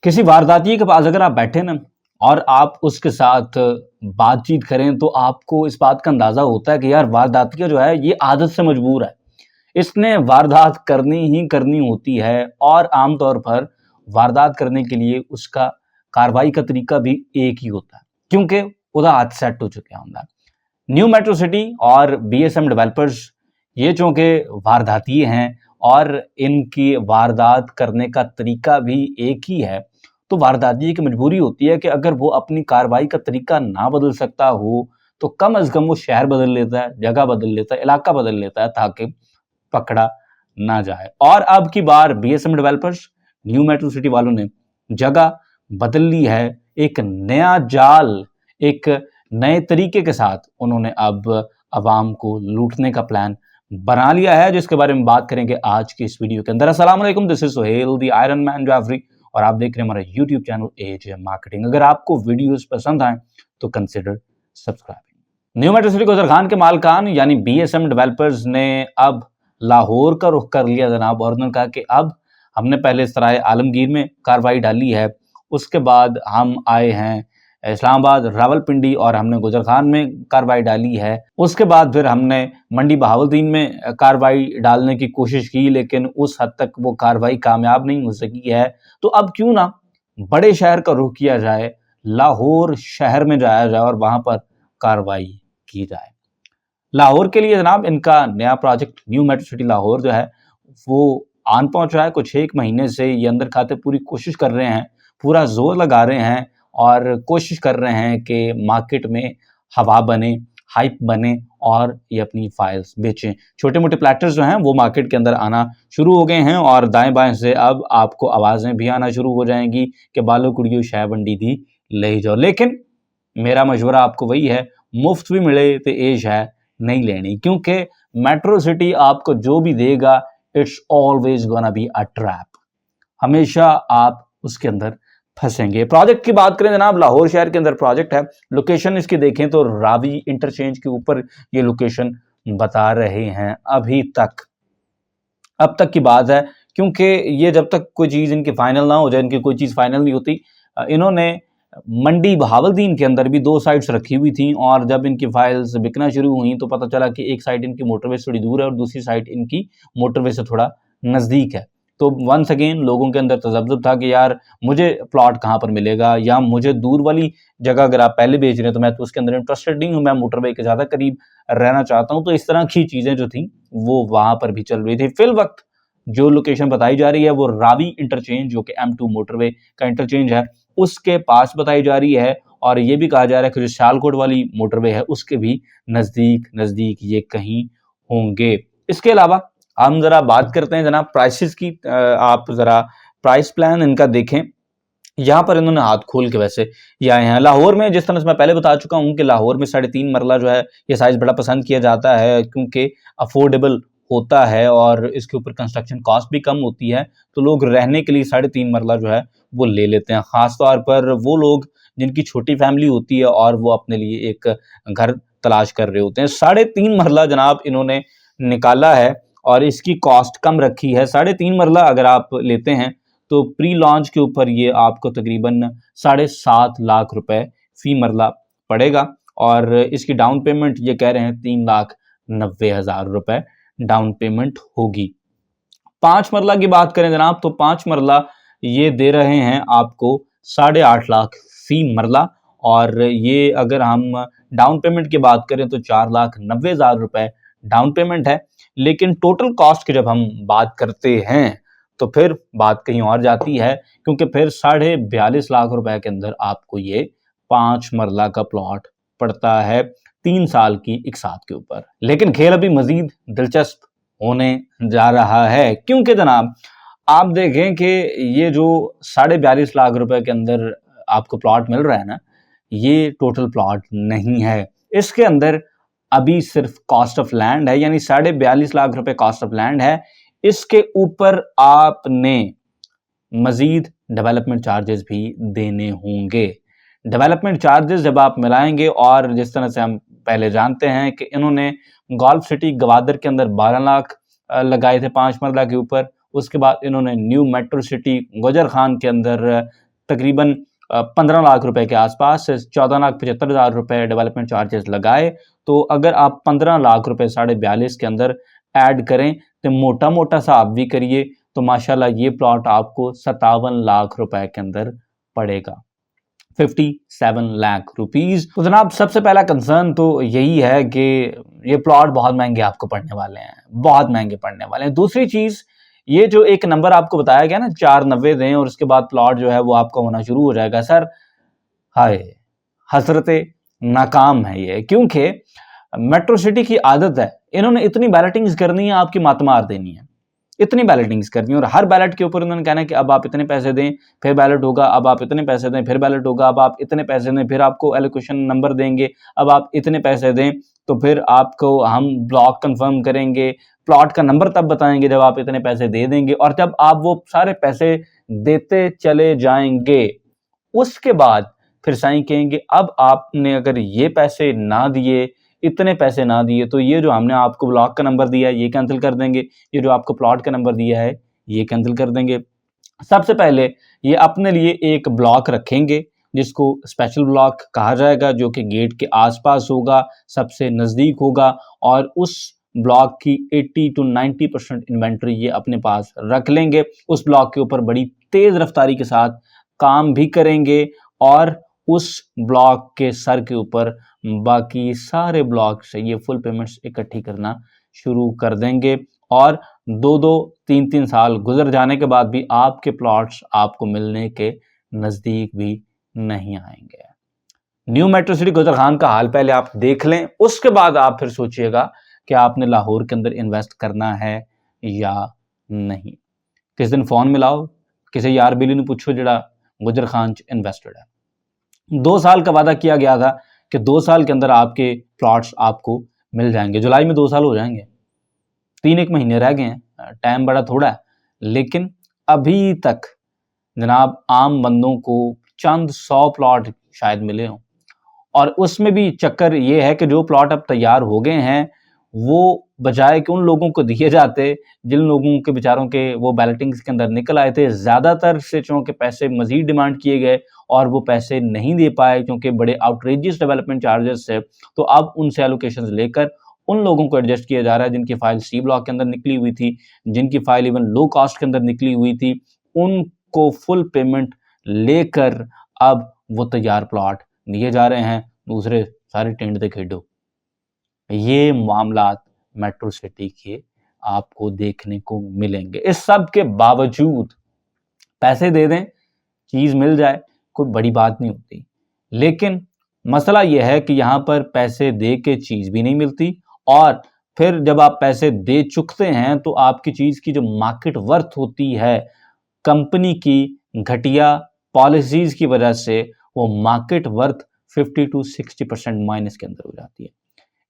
किसी वारदाती के पास अगर आप बैठे ना और आप उसके साथ बातचीत करें तो आपको इस बात का अंदाजा होता है कि यार वारदातिया जो है ये आदत से मजबूर है। इसने वारदात करनी ही करनी होती है और आमतौर पर वारदात करने के लिए उसका कार्रवाई का तरीका भी एक ही होता है क्योंकि ਉਹਦਾ हाथ सेट हो चुका ਹੁੰਦਾ। न्यू मेट्रो सिटी और बीएसएम डेवलपर्स ये चूंकि वारदाती हैं और इनकी वारदात करने का तरीका भी एक ही है, तो वारदाती की मजबूरी होती है कि अगर वो अपनी कार्रवाई का तरीका ना बदल सकता हो तो कम अज कम वो शहर बदल लेता है, जगह बदल लेता है, इलाका बदल लेता है ताकि पकड़ा ना जाए। और अब की बार BSM developers new metro city वालों ने जगह बदल ली है। एक नया जाल, एक नए तरीके के साथ उन्होंने अब अवाम को लूटने का प्लान बना लिया है, जिसके बारे में बात करेंगे आज की इस वीडियो के अंदर। अस्सलाम वालेकुम, this is Sohail the iron man Jafri और आप देख रहे हैं हमारा यूट्यूब चैनल एजे मार्केटिंग। अगर आपको वीडियोस पसंद आए तो consider subscribing. New metro city गुजर खान के मालकान यानी बीएसएम डेवलपर्स ने अब लाहौर का रुख कर लिया जनाब, और उन्होंने कहा कि अब हमने पहले सराय आलमगीर में कार्रवाई डाली है, उसके बाद हम आए हैं इस्लामाबाद, रावलपिंडी और हमने गुजर खान में कार्रवाई डाली है। उसके बाद फिर हमने मंडी बहावलदीन में कार्रवाई डालने की कोशिश की, लेकिन उस हद तक वो कार्रवाई कामयाब नहीं हो सकी है। तो अब क्यों ना बड़े शहर का रुख किया जाए, लाहौर शहर में जाया जाए और वहां पर कार्रवाई की जाए। लाहौर के लिए जनाब इनका नया project new metro city Lahore जो है वो आन पहुंच रहा है। कुछ एक महीने से ये अंदर खाते पूरी कोशिश कर रहे हैं, पूरा जोर लगा रहे हैं और कोशिश कर रहे हैं कि मार्केट में हवा बने, हाइप बने और ये अपनी फाइल्स बेचें। छोटे मोटे प्लेटर्स जो हैं वो मार्केट के अंदर आना शुरू हो गए हैं और दाएं बाएं से अब आपको आवाज़ें भी आना शुरू हो जाएंगी कि बालो कुड़ियों शह बंडी दी ले जाओ। लेकिन मेरा मशवरा आपको वही है, मुफ्त भी मिले तो ये शह नहीं लेनी, क्योंकि मेट्रो सिटी आपको जो भी देगा it's always gonna be a trap. हमेशा आप उसके अंदर फंसेंगे। प्रोजेक्ट की बात करें जनाब, लाहौर शहर के अंदर प्रोजेक्ट है। लोकेशन इसकी देखें तो रावी इंटरचेंज के ऊपर ये लोकेशन बता रहे हैं। अब तक की बात है, क्योंकि ये जब तक कोई चीज़ इनकी फाइनल ना हो जाए, इनकी कोई चीज़ फाइनल नहीं होती। इन्होंने मंडी बहावलदीन के अंदर भी 2 साइट्स रखी हुई थी और जब इनकी फाइल्स बिकना शुरू हुई तो पता चला कि एक साइट इनकी मोटरवे से थोड़ी दूर है और दूसरी साइट इनकी मोटरवे से थोड़ा नज़दीक है। तो वंस अगेन लोगों के अंदर तजब्जुब था कि यार मुझे प्लॉट कहाँ पर मिलेगा, या मुझे दूर वाली जगह अगर आप पहले बेच रहे हैं तो मैं तो उसके अंदर इंटरेस्टेड नहीं हूँ, मैं मोटरवे के ज़्यादा करीब रहना चाहता हूँ। तो इस तरह की चीज़ें जो थी वो वहाँ पर भी चल रही थी। फिल वक्त जो लोकेशन बताई जा रही है वो रावी इंटरचेंज, जो कि M2 मोटरवे का इंटरचेंज है, उसके पास बताई जा रही है। और ये भी कहा जा रहा है कि जो सियालकोट वाली मोटरवे है उसके भी नज़दीक ये कहीं होंगे। इसके अलावा हम ज़रा बात करते हैं जनाब प्राइसेस की। आप ज़रा प्राइस प्लान इनका देखें। यहाँ पर इन्होंने हाथ खोल के वैसे ये आए हैं। लाहौर में जिस तरह से मैं पहले बता चुका हूँ कि लाहौर में 3.5 मरला जो है ये साइज़ बड़ा पसंद किया जाता है, क्योंकि अफोर्डेबल होता है और इसके ऊपर कंस्ट्रक्शन कॉस्ट भी कम होती है। तो लोग रहने के लिए 3.5 मरला जो है वो ले लेते हैं। ख़ास तौर पर वो लोग जिनकी छोटी फैमिली होती है और वो अपने लिए एक घर तलाश कर रहे होते हैं। 3.5 मरला जनाब इन्होंने निकाला है और इसकी कॉस्ट कम रखी है। 3.5 मरला अगर आप लेते हैं तो प्री लॉन्च के ऊपर ये आपको तकरीबन 7.5 लाख रुपए फी मरला पड़ेगा और इसकी डाउन पेमेंट ये कह रहे हैं 3,90,000 रुपए डाउन पेमेंट होगी। 5 मरला की बात करें जनाब तो 5 मरला ये दे रहे हैं आपको 8.5 लाख फी मरला, और ये अगर हम डाउन पेमेंट की बात करें तो 4,90,000 रुपए डाउन पेमेंट है। लेकिन टोटल कॉस्ट की जब हम बात करते हैं तो फिर बात कहीं और जाती है, क्योंकि फिर 42.5 लाख रुपए के अंदर आपको ये 5 मरला का प्लॉट पड़ता है 3 साल की इकसात के ऊपर। लेकिन खेल अभी मजीद दिलचस्प होने जा रहा है, क्योंकि जनाब आप देखें कि ये जो 42.5 लाख रुपए के अंदर आपको प्लॉट मिल रहा है ना, ये टोटल प्लॉट नहीं है। इसके अंदर अभी सिर्फ कॉस्ट ऑफ लैंड है, यानी 42.5 लाख रुपए कॉस्ट ऑफ लैंड है। इसके ऊपर आपने मजीद डेवलपमेंट चार्जेस भी देने होंगे। डेवलपमेंट चार्जेस जब आप मिलाएंगे, और जिस तरह से हम पहले जानते हैं कि इन्होंने गोल्फ सिटी गवादर के अंदर 12 लाख लगाए थे 5 मरला के ऊपर, उसके बाद इन्होंने न्यू मेट्रो सिटी गुजर खान के अंदर तकरीबन 15 लाख रुपए के आसपास 14,75,000 रुपए डेवलपमेंट चार्जेस लगाए। तो अगर आप 15 लाख रुपए 42.5 के अंदर ऐड करें तो मोटा मोटा सा आप भी करिए तो माशाल्लाह ये प्लॉट आपको 57 लाख रुपए के अंदर पड़ेगा, 57 लाख रुपीज। तो जनाब सबसे पहला कंसर्न तो यही है कि ये प्लॉट बहुत महंगे आपको पड़ने वाले हैं, बहुत महंगे पड़ने वाले हैं। दूसरी चीज, ये जो एक नंबर आपको बताया गया ना 490 दें और उसके बाद प्लॉट जो है वो आपका होना शुरू हो जाएगा, सर हाय हसरते नाकाम है ये। क्योंकि मेट्रो सिटी की आदत है, इन्होंने इतनी बैलेटिंग्स करनी है, आपकी मात मार देनी है, इतनी बैलेटिंग्स करनी है और हर बैलेट के ऊपर उन्होंने कहना है कि अब आप इतने पैसे दें फिर बैलेट होगा, अब आप इतने पैसे दें फिर बैलेट होगा, अब आप इतने पैसे दें फिर आपको एलोकेशन नंबर देंगे, अब आप इतने पैसे दें तो फिर आपको हम ब्लॉक कंफर्म करेंगे, प्लॉट का नंबर तब बताएंगे जब आप इतने पैसे दे देंगे। और जब आप वो सारे पैसे देते चले जाएंगे उसके बाद फिर साईं कहेंगे अब आपने अगर ये पैसे ना दिए, इतने पैसे ना दिए तो ये जो हमने आपको ब्लॉक का नंबर दिया है ये कैंसिल कर देंगे, ये जो आपको प्लॉट का नंबर दिया है ये कैंसिल कर देंगे। सबसे पहले ये अपने लिए एक ब्लॉक रखेंगे जिसको स्पेशल ब्लॉक कहा जाएगा, जो कि गेट के आसपास होगा, सबसे नज़दीक होगा और उस ब्लॉक की 80 to 90% इन्वेंट्री ये अपने पास रख लेंगे। उस ब्लॉक के ऊपर बड़ी तेज रफ्तारी के साथ काम भी करेंगे और उस ब्लॉक के सर के ऊपर बाकी सारे ब्लॉक से ये फुल पेमेंट्स इकट्ठी करना शुरू कर देंगे और 2-2, 3-3 साल गुजर जाने के बाद भी आपके प्लॉट्स आपको मिलने के नज़दीक भी नहीं आएंगे। न्यू मेट्रो सिटी गुजरखान का हाल पहले आप देख लें, उसके बाद आप फिर सोचिएगा कि आपने लाहौर के अंदर इन्वेस्ट करना है या नहीं। किस दिन फोन मिलाओ, किसी यार बेली ने पूछो जड़ा गुजरखान च इन्वेस्टेड है। 2 साल का वादा किया गया था कि 2 साल के अंदर आपके प्लॉट्स आपको मिल जाएंगे। जुलाई में 2 साल हो जाएंगे, 3-1 महीने रह गए हैं, टाइम बड़ा थोड़ा है, लेकिन अभी तक जनाब आम बंदों को चंद 100 प्लॉट शायद मिले हों और उसमें भी चक्कर ये है कि जो प्लॉट अब तैयार हो गए हैं वो बजाय कि उन लोगों को दिए जाते जिन लोगों के बेचारों के वो बैलेटिंग्स के अंदर निकल आए थे, ज़्यादातर से चूँकि पैसे मजीद डिमांड किए गए और वो पैसे नहीं दे पाए क्योंकि बड़े आउटरेजियस डेवलपमेंट चार्जेस से, तो अब उनसे एलोकेशंस लेकर उन लोगों को एडजस्ट किया जा रहा है जिनकी फाइल सी ब्लॉक के अंदर निकली हुई थी, जिनकी फाइल इवन लो कॉस्ट के अंदर निकली हुई थी, उनको फुल पेमेंट लेकर अब वो तैयार प्लॉट दिए जा रहे हैं। दूसरे सारे टेंट खेडो। ये मामलात मेट्रो सिटी के आपको देखने को मिलेंगे। इस सब के बावजूद पैसे दे दें, चीज़ मिल जाए, कोई बड़ी बात नहीं होती, लेकिन मसला यह है कि यहाँ पर पैसे दे के चीज़ भी नहीं मिलती और फिर जब आप पैसे दे चुकते हैं तो आपकी चीज़ की जो मार्केट वर्थ होती है कंपनी की घटिया पॉलिसीज़ की वजह से वो मार्केट वर्थ 50 to 60% माइनस के अंदर हो जाती है।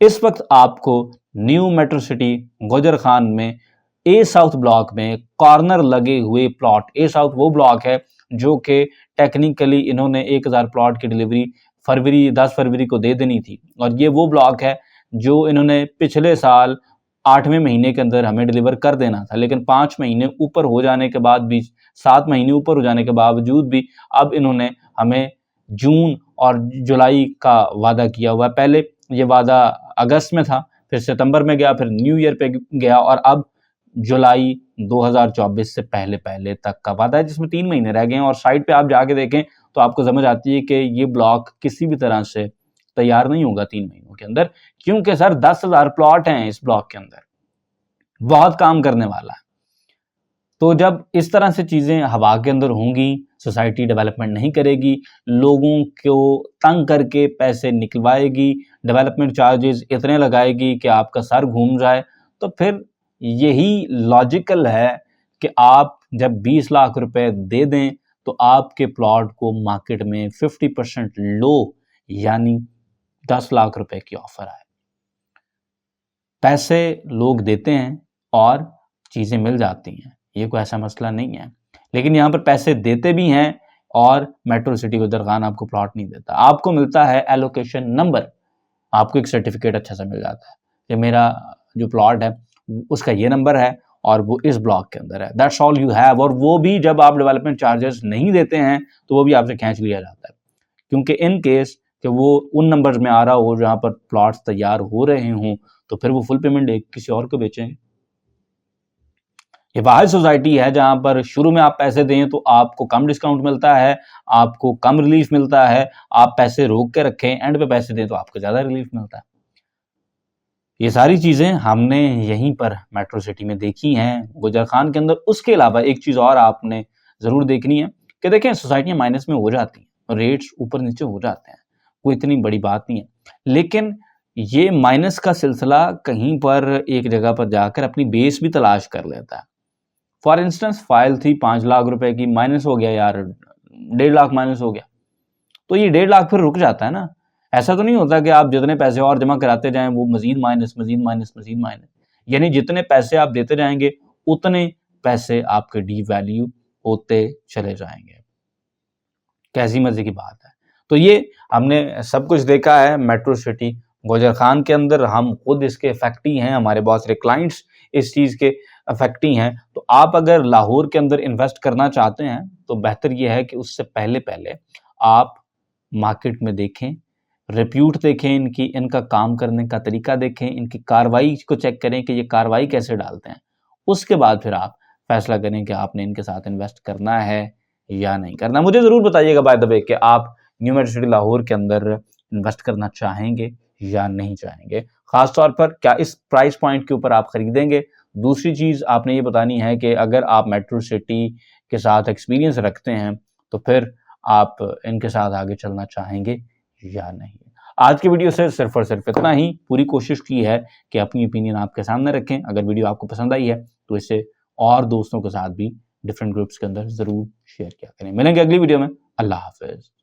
इस वक्त आपको न्यू मेट्रो सिटी गुजरखान में ए साउथ ब्लॉक में कॉर्नर लगे हुए प्लॉट, ए साउथ वो ब्लॉक है जो कि टेक्निकली इन्होंने 1000 प्लॉट की डिलीवरी 10 फरवरी को दे देनी थी और ये वो ब्लॉक है जो इन्होंने पिछले साल 8वें महीने के अंदर हमें डिलीवर कर देना था, लेकिन 5 महीने ऊपर हो जाने के बाद भी, 7 महीने ऊपर हो जाने के बावजूद भी अब इन्होंने हमें जून और जुलाई का वादा किया हुआ है। पहले ये वादा अगस्त में था, फिर सितंबर में गया, फिर न्यू ईयर पे गया और अब जुलाई 2024 से पहले पहले तक का वादा है जिसमें 3 महीने रह गए हैं। और साइट पे आप जाके देखें तो आपको समझ आती है कि ये ब्लॉक किसी भी तरह से तैयार नहीं होगा 3 महीनों के अंदर, क्योंकि सर 10,000 प्लॉट हैं इस ब्लॉक के अंदर, बहुत काम करने वाला है। तो जब इस तरह से चीज़ें हवा के अंदर होंगी, सोसाइटी डेवलपमेंट नहीं करेगी, लोगों को तंग करके पैसे निकलवाएगी, डेवलपमेंट चार्जेस इतने लगाएगी कि आपका सर घूम जाए, तो फिर यही लॉजिकल है कि आप जब 20 लाख रुपए दे दें तो आपके प्लॉट को मार्केट में 50% लो यानी 10 लाख रुपए की ऑफर आए। पैसे लोग देते हैं और चीज़ें मिल जाती हैं, ये कोई ऐसा मसला नहीं है, लेकिन यहाँ पर पैसे देते भी हैं और मेट्रो सिटी गुजरखान आपको प्लॉट नहीं देता, आपको मिलता है एलोकेशन नंबर, आपको एक सर्टिफिकेट अच्छा सा मिल जाता है कि मेरा जो प्लॉट है उसका ये नंबर है और वो इस ब्लॉक के अंदर है। That's all you have. और वो भी जब आप डेवलपमेंट चार्जेस नहीं देते हैं तो वो भी आपसे खींच लिया जाता है, क्योंकि इन केस कि वो उन नंबर्स में आ रहा हो जहां पर प्लॉट्स तैयार हो रहे हों तो फिर वो फुल पेमेंट किसी और को बेचेंगे। ये वाहिद सोसाइटी है जहां पर शुरू में आप पैसे दें तो आपको कम डिस्काउंट मिलता है, आपको कम रिलीफ मिलता है, आप पैसे रोक के रखें एंड पे पैसे दें तो आपको ज़्यादा रिलीफ मिलता है। ये सारी चीज़ें हमने यहीं पर मेट्रो सिटी में देखी हैं गुजर खान के अंदर। उसके अलावा एक चीज़ और आपने ज़रूर देखनी है कि देखें सोसाइटियाँ माइनस में हो जाती हैं, रेट्स ऊपर नीचे हो जाते हैं, कोई इतनी बड़ी बात नहीं है, लेकिन ये माइनस का सिलसिला कहीं पर एक जगह पर जाकर अपनी बेस भी तलाश कर लेता है। फॉर इंस्टेंस फाइल थी 5 लाख रुपए की, माइनस हो गया यार, 1.5 लाख माइनस हो गया, तो ये 1.5 लाख फिर रुक जाता है ना। ऐसा तो नहीं होता कि आप जितने पैसे और जमा कराते जाएं वो मजीद माइनस मजीद माइनस मजीद माइनस, यानी जितने पैसे आप देते जाएंगे उतने पैसे आपके डी वैल्यू होते चले जाएंगे। कैसी मजे की बात है। तो ये हमने सब कुछ देखा है मेट्रो सिटी गुजर खान के अंदर, हम खुद इसके इफेक्टी हैं, हमारे बहुत सारे क्लाइंट्स इस चीज़ के इफेक्टी हैं। तो आप अगर लाहौर के अंदर इन्वेस्ट करना चाहते हैं तो बेहतर ये है कि उससे पहले पहले आप मार्केट में देखें, रिप्यूट देखें इनकी, इनका काम करने का तरीका देखें, इनकी कार्रवाई को चेक करें कि ये कार्रवाई कैसे डालते हैं। उसके बाद फिर आप फैसला करें कि आपने इनके साथ इन्वेस्ट करना है या नहीं करना। मुझे ज़रूर बताइएगा बाय द वे कि आप न्यू मेट्रो सिटी लाहौर के अंदर इन्वेस्ट करना चाहेंगे या नहीं चाहेंगे, ख़ास तौर पर क्या इस प्राइस पॉइंट के ऊपर आप खरीदेंगे। दूसरी चीज़ आपने ये बतानी है कि अगर आप मेट्रो सिटी के साथ एक्सपीरियंस रखते हैं तो फिर आप इनके साथ आगे चलना चाहेंगे या नहीं। आज की वीडियो से सिर्फ और सिर्फ इतना ही। पूरी कोशिश की है कि अपनी ओपिनियन आपके सामने रखें। अगर वीडियो आपको पसंद आई है तो इसे और दोस्तों के साथ भी डिफरेंट ग्रुप्स के अंदर ज़रूर शेयर किया करें। मिलेंगे अगली वीडियो में। अल्लाह हाफिज़।